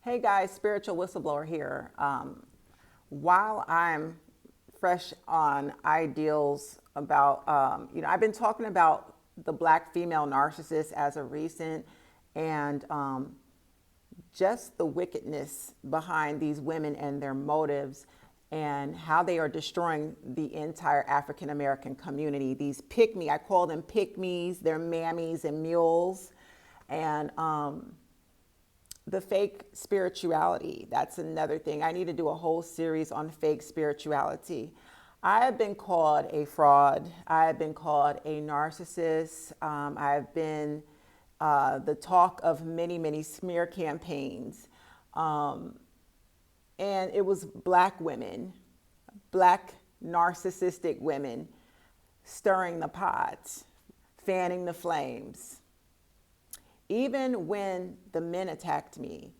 Hey guys, spiritual whistleblower here. While I'm fresh on ideals about, I've been talking about the black female narcissist as of recent and just the wickedness behind these women and their motives and how they are destroying the entire African American community. These I call them pick-me's, they're mammies and mules. And the fake spirituality, that's another thing. I need to do a whole series on fake spirituality. I have been called a fraud. I have been called a narcissist. I've been the talk of many, many smear campaigns. And it was black women, black narcissistic women stirring the pot, fanning the flames. Even when the men attacked me,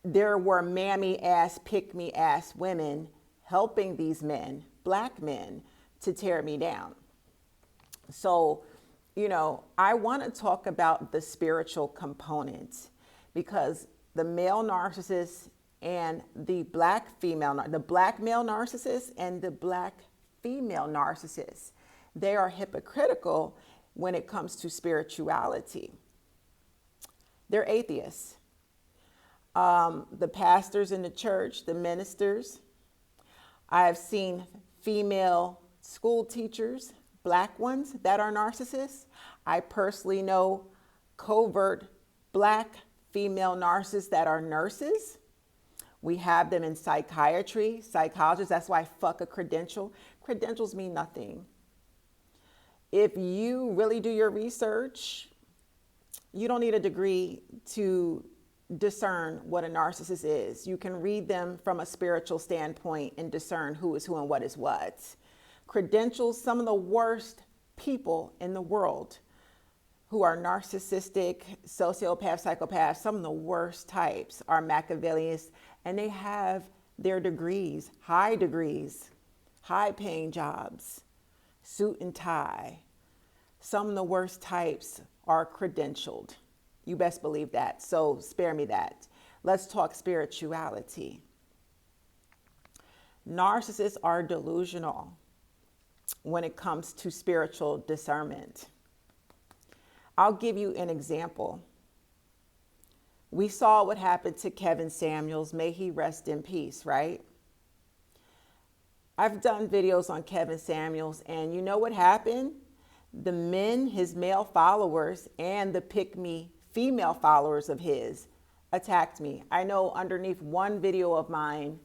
there were mammy ass, pick me ass women helping these men, black men, to tear me down. So, I want to talk about the spiritual component because the male narcissist and the black male narcissist and the black female narcissist, they are hypocritical when it comes to spirituality. They're atheists. The pastors in the church, the ministers. I have seen female school teachers, black ones that are narcissists. I personally know covert black female narcissists that are nurses. We have them in psychiatry, psychologists. That's why I fuck a credential. Credentials mean nothing. If you really do your research, you don't need a degree to discern what a narcissist is. You can read them from a spiritual standpoint and discern who is who and what is what. Credentials, some of the worst people in the world who are narcissistic, sociopaths, psychopaths, some of the worst types are Machiavellians, and they have their degrees, high paying jobs, suit and tie. Some of the worst types are credentialed. You best believe that. So spare me that. Let's talk spirituality. Narcissists are delusional when it comes to spiritual discernment. I'll give you an example. We saw what happened to Kevin Samuels. May he rest in peace, right? I've done videos on Kevin Samuels, and you know what happened? The men, his male followers, and the pick-me female followers of his attacked me. I know underneath one video of mine,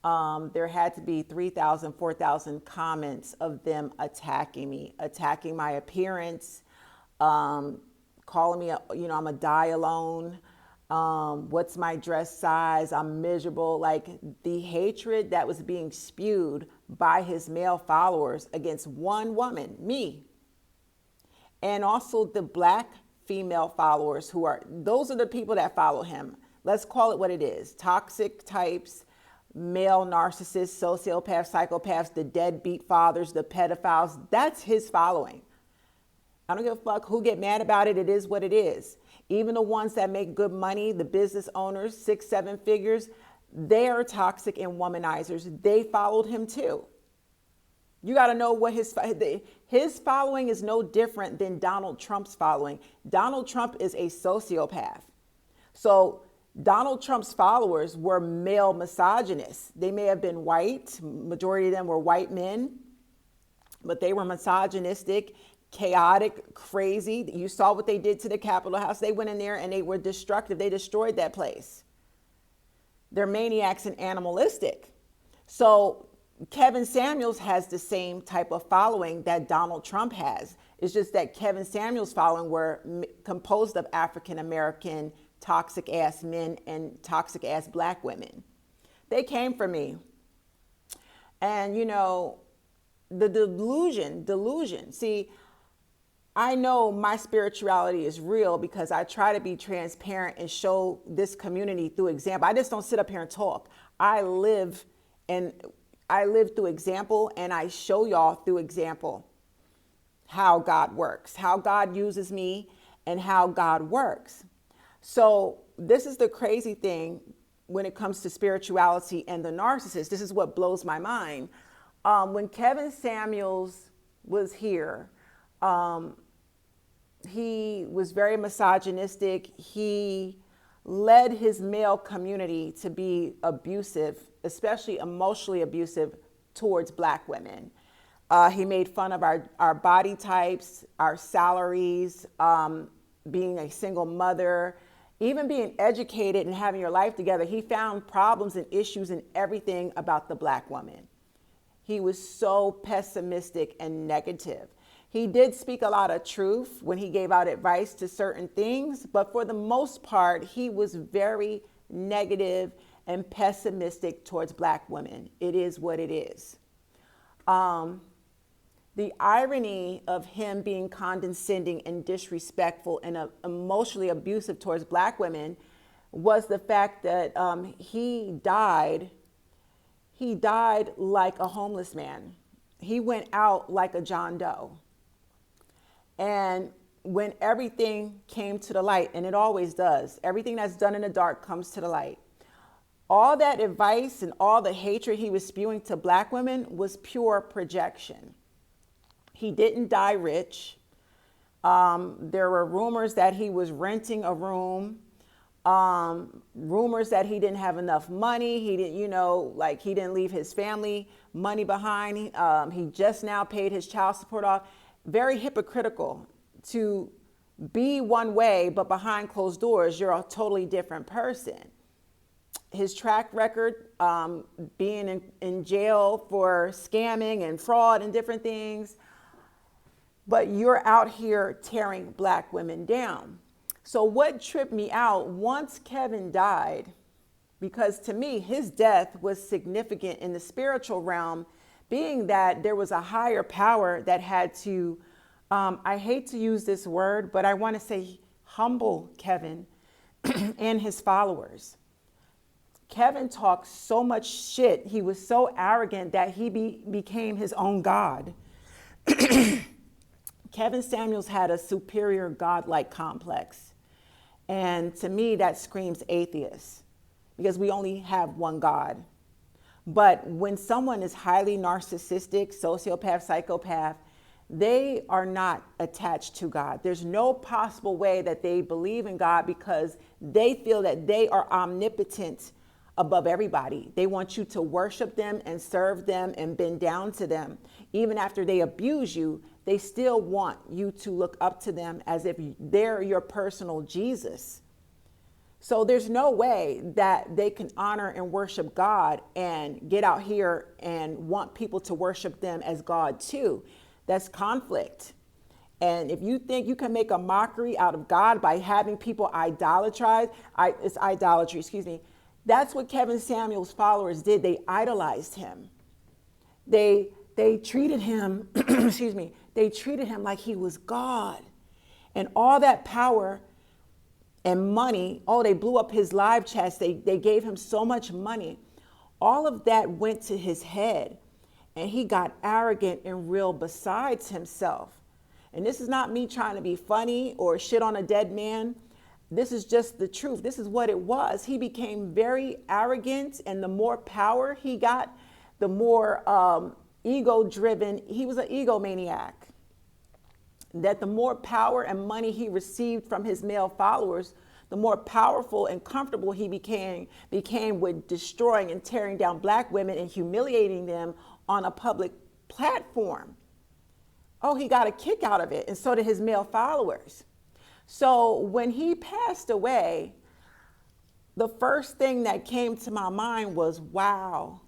there had to be 3,000, 4,000 comments of them attacking me, attacking my appearance, calling me, I'm a die alone. What's my dress size? I'm miserable. Like the hatred that was being spewed by his male followers against one woman, me. And also the black female followers those are the people that follow him. Let's call it what it is. Toxic types, male narcissists, sociopaths, psychopaths, the deadbeat fathers, the pedophiles. That's his following. I don't give a fuck who get mad about it. It is what it is. Even the ones that make good money, the business owners, 6, 7 figures, they are toxic and womanizers. They followed him too. You got to know what his following is no different than Donald Trump's following. Donald Trump is a sociopath. So Donald Trump's followers were male misogynists. They may have been white. Majority of them were white men, but they were misogynistic, chaotic, crazy. You saw what they did to the Capitol House. They went in there and they were destructive. They destroyed that place. They're maniacs and animalistic. So Kevin Samuels has the same type of following that Donald Trump has. It's just that Kevin Samuels' following were composed of African-American toxic ass men and toxic ass black women. They came for me. And the delusion. See, I know my spirituality is real because I try to be transparent and show this community through example. I just don't sit up here and talk. I live through example, and I show y'all through example how God works, how God uses me, and how God works. So this is the crazy thing. when it comes to spirituality and the narcissist. This is what blows my mind. When Kevin Samuels was here, he was very misogynistic. He led his male community to be abusive, especially emotionally abusive towards Black women. He made fun of our body types, our salaries, being a single mother, even being educated and having your life together. He found problems and issues in everything about the Black woman. He was so pessimistic and negative. He did speak a lot of truth when he gave out advice to certain things, but for the most part, he was very negative and pessimistic towards Black women. It is what it is. The irony of him being condescending and disrespectful and emotionally abusive towards Black women was the fact that he died like a homeless man. He went out like a John Doe. And when everything came to the light, and it always does, everything that's done in the dark comes to the light. All that advice and all the hatred he was spewing to Black women was pure projection. He didn't die rich. There were rumors that he was renting a room. Rumors that he didn't have enough money. He didn't, he didn't leave his family money behind. He just now paid his child support off. Very hypocritical to be one way, but behind closed doors, you're a totally different person. His track record, being in jail for scamming and fraud and different things. But you're out here tearing Black women down. So what tripped me out once Kevin died, because to me, his death was significant in the spiritual realm, being that there was a higher power that had to, I hate to use this word, but I want to say humble Kevin and his followers. Kevin talked so much shit. He was so arrogant that he became his own God. Kevin Samuels had a superior godlike complex. And to me, that screams atheist, because we only have one God. But when someone is highly narcissistic, sociopath, psychopath, they are not attached to God. There's no possible way that they believe in God, because they feel that they are omnipotent above everybody. They want you to worship them and serve them and bend down to them. Even after they abuse you, they still want you to look up to them as if they're your personal Jesus. So there's no way that they can honor and worship God and get out here and want people to worship them as God too. That's conflict. And if you think you can make a mockery out of God by having people idolatrize, it's idolatry, excuse me. That's what Kevin Samuels' followers did. They idolized him. They treated him, excuse me, they treated him like he was God. And all that power and money, they blew up his live chats. They gave him so much money. All of that went to his head. And he got arrogant and real besides himself. And this is not me trying to be funny or shit on a dead man. This is just the truth. This is what it was. He became very arrogant, and the more power he got, the more ego-driven. He was an egomaniac. That the more power and money he received from his male followers, the more powerful and comfortable he became with destroying and tearing down Black women and humiliating them on a public platform. He got a kick out of it, and so did his male followers. So when he passed away, the first thing that came to my mind was, wow,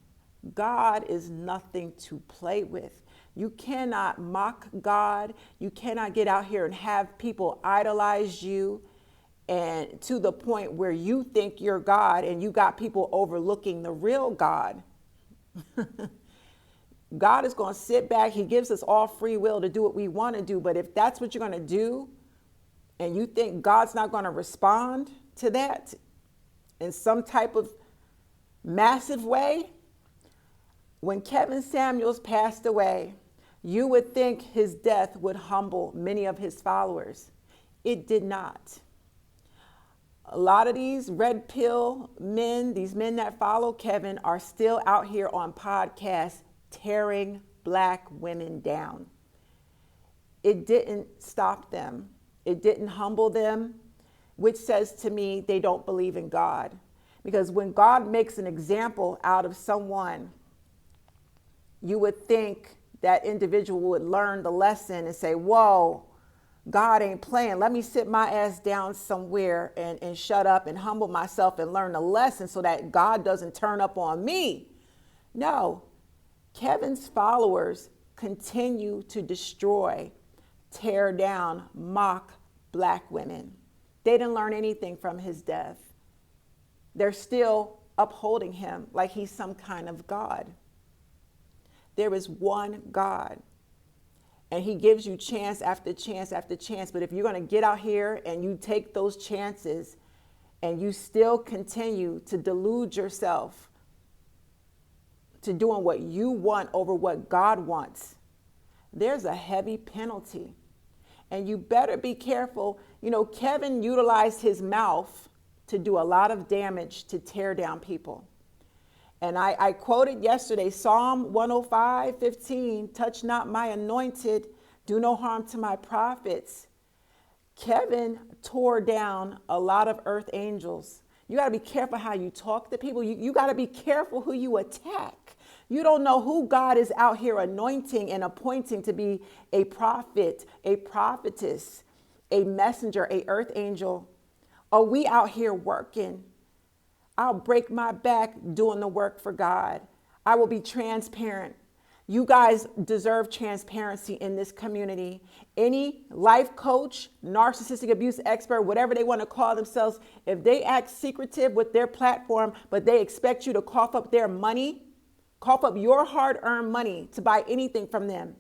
God is nothing to play with. You cannot mock God. You cannot get out here and have people idolize you, and to the point where you think you're God and you got people overlooking the real God. God is going to sit back. He gives us all free will to do what we want to do. But if that's what you're going to do, and you think God's not going to respond to that in some type of massive way, when Kevin Samuels passed away, you would think his death would humble many of his followers. It did not. A lot of these red pill men, these men that follow Kevin, are still out here on podcasts tearing black women down. It didn't stop them. It didn't humble them, which says to me they don't believe in God. Because when God makes an example out of someone, you would think that individual would learn the lesson and say, whoa, God ain't playing. Let me sit my ass down somewhere and shut up and humble myself and learn the lesson so that God doesn't turn up on me. No, Kevin's followers continue to destroy, tear down, mock black women. They didn't learn anything from his death. They're still upholding him like he's some kind of God. There is one God, and he gives you chance after chance after chance. But if you're going to get out here and you take those chances and you still continue to delude yourself to doing what you want over what God wants, there's a heavy penalty. And you better be careful. You know, Kevin utilized his mouth to do a lot of damage, to tear down people. And I quoted yesterday, Psalm 105:15, touch not my anointed, do no harm to my prophets. Kevin tore down a lot of earth angels. You got to be careful how you talk to people. You got to be careful who you attack. You don't know who God is out here anointing and appointing to be a prophet, a prophetess, a messenger, a earth angel. Are we out here working? I'll break my back doing the work for God. I will be transparent. You guys deserve transparency in this community. Any life coach, narcissistic abuse expert, whatever they want to call themselves, if they act secretive with their platform, but they expect you to cough up their money, cough up your hard-earned money to buy anything from them,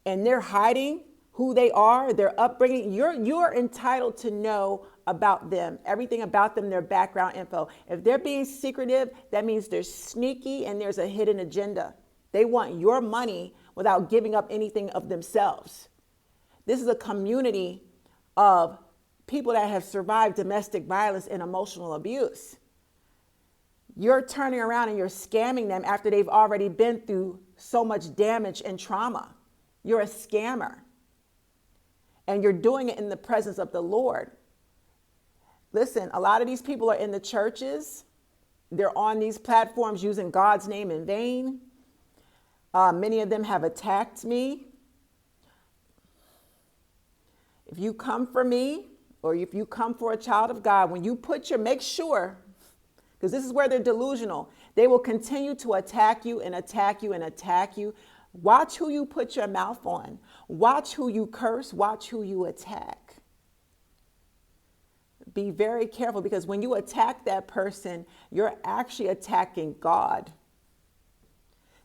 and they're hiding who they are, their upbringing, you're entitled to know about them, everything about them, their background info. If they're being secretive, that means they're sneaky and there's a hidden agenda. They want your money without giving up anything of themselves. This is a community of people that have survived domestic violence and emotional abuse. You're turning around and you're scamming them after they've already been through so much damage and trauma. You're a scammer. And you're doing it in the presence of the Lord. Listen, a lot of these people are in the churches. They're on these platforms using God's name in vain. Many of them have attacked me. If you come for me, or if you come for a child of God, when you make sure, because this is where they're delusional, they will continue to attack you and attack you and attack you. Watch who you put your mouth on. Watch who you curse. Watch who you attack. Be very careful, because when you attack that person, you're actually attacking God.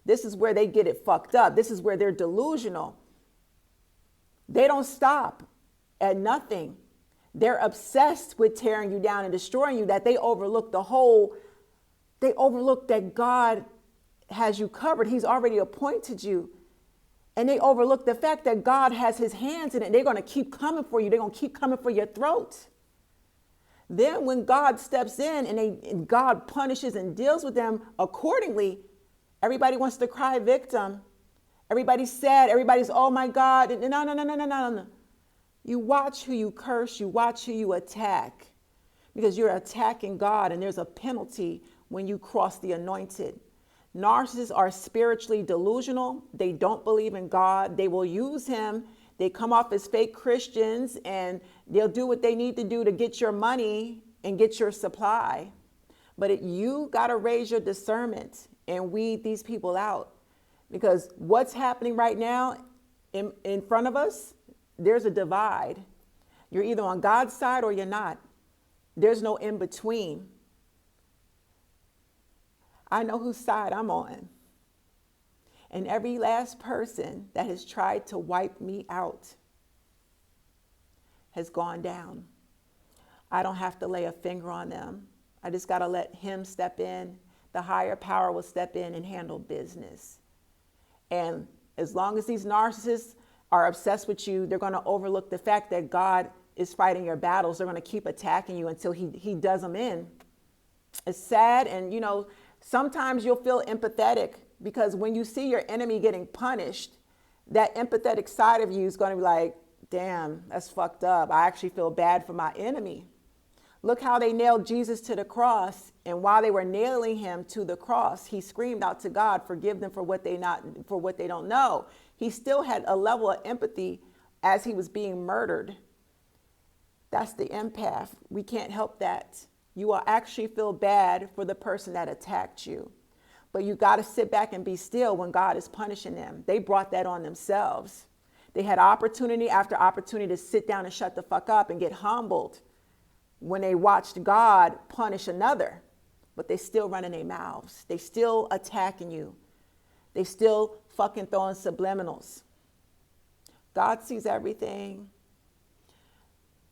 This is where they get it fucked up. This is where they're delusional. They don't stop at nothing. They're obsessed with tearing you down and destroying you, that they overlook that God has you covered. He's already appointed you. And they overlook the fact that God has his hands in it. They're going to keep coming for you. They're going to keep coming for your throat. Then when God steps in and God punishes and deals with them accordingly, everybody wants to cry victim. Everybody's sad. Everybody's, oh my God. No. You watch who you curse. You watch who you attack, because you're attacking God, and there's a penalty when you cross the anointed. Narcissists are spiritually delusional. They don't believe in God. They will use him. They come off as fake Christians, and they'll do what they need to do to get your money and get your supply. But you got to raise your discernment and weed these people out, because what's happening right now in front of us, there's a divide. You're either on God's side or you're not. There's no in between. I know whose side I'm on. And every last person that has tried to wipe me out has gone down. I don't have to lay a finger on them. I just got to let him step in. The higher power will step in and handle business. And as long as these narcissists are obsessed with you, they're going to overlook the fact that God is fighting your battles. They're going to keep attacking you until he does them in. It's sad. And, you know, sometimes you'll feel empathetic because when you see your enemy getting punished, that empathetic side of you is going to be like, damn, that's fucked up. I actually feel bad for my enemy. Look how they nailed Jesus to the cross. And while they were nailing him to the cross, he screamed out to God, forgive them for what they don't know. He still had a level of empathy as he was being murdered. That's the empath. We can't help that. You will actually feel bad for the person that attacked you. But you got to sit back and be still when God is punishing them. They brought that on themselves. They had opportunity after opportunity to sit down and shut the fuck up and get humbled when they watched God punish another. But they still running their mouths. They still attacking you. They still fucking throwing subliminals. God sees everything.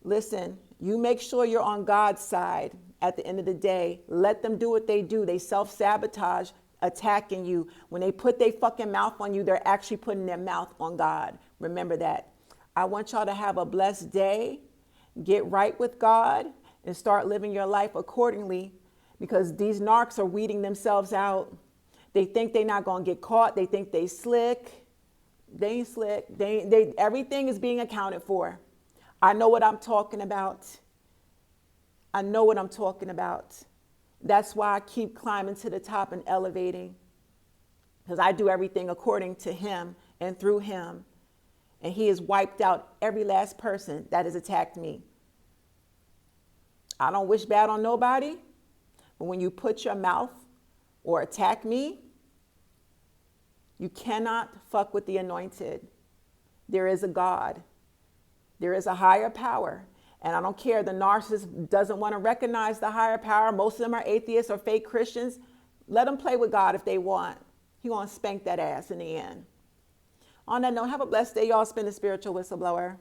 Listen, you make sure you're on God's side at the end of the day. Let them do what they do. They self-sabotage, attacking you. When they put their fucking mouth on you, they're actually putting their mouth on God. Remember that. I want y'all to have a blessed day. Get right with God and start living your life accordingly, because these narcs are weeding themselves out. They think they're not going to get caught. They think they slick. They ain't slick. Everything is being accounted for. I know what I'm talking about. I know what I'm talking about. That's why I keep climbing to the top and elevating, because I do everything according to him and through him. And he has wiped out every last person that has attacked me. I don't wish bad on nobody, but when you put your mouth or attack me, you cannot fuck with the anointed. There is a God. There is a higher power. And I don't care, the narcissist doesn't want to recognize the higher power. Most of them are atheists or fake Christians. Let them play with God if they want. He's going to spank that ass in the end. On that note, have a blessed day, y'all. It's been the Spiritual Whistleblower.